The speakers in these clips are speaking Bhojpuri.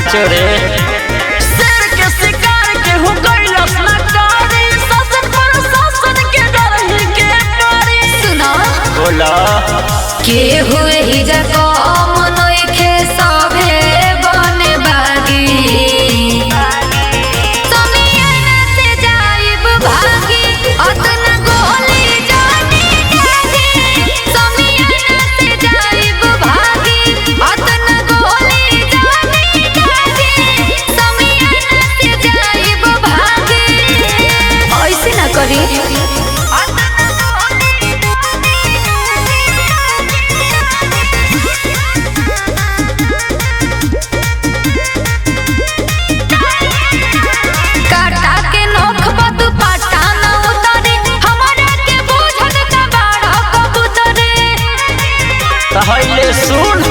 साचो रे शेर के शिकार के हो गइलस ना कारी शासन पर शासन के डरही के डरी। सुना बोला के हुए ही जको मनोई खे सभे बने बागी समियन से जाइब भागी अतना गोली जानी जागी समियन से जाइब भागी अतना गोली जानी जागी समियन से जाइब भागी ऐसे ना करी पहले सुन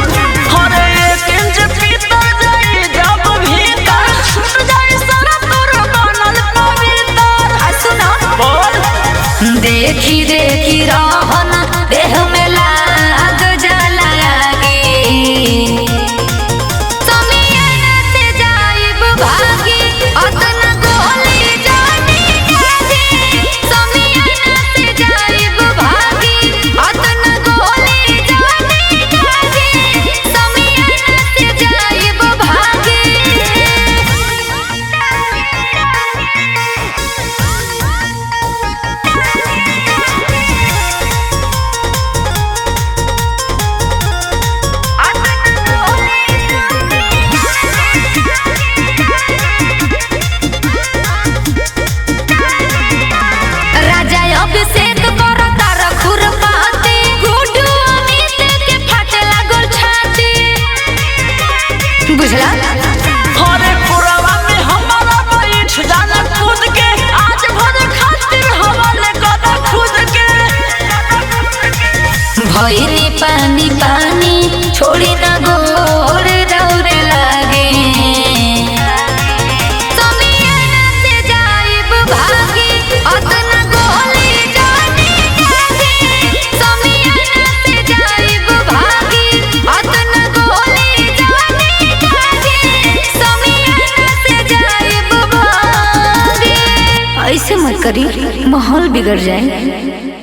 हरे एक इंच भीतर जाई जब भीतर छूट जाई सारा तोर बनल पवित्र। सुनो बोल देखी देखी रहन देह में लाग जला आगे समियन से जाइब भागी अतना गोली जानी जागी समियन से जाइब भागी अतना गोली जानी जागी समियन से जाइब भागी। राजा अभिषेक करता रखुर पाती गुड्डू अमित के फाटे लागल छाती बुझला हरे पुरवा में हमारा बैठ जाना कूद के आज भर खातिर हवाले कदा खुद के। भइनी पानी पानी छोड़ी ना गोर दौड़े लागे समियन से जाइब भागी अतना गोली जानी जागी समियन से जाइब भागी अतना गोली जानी जागी समियन से जाइब भागी। ऐसे मत करी माहौल बिगड़ जाए।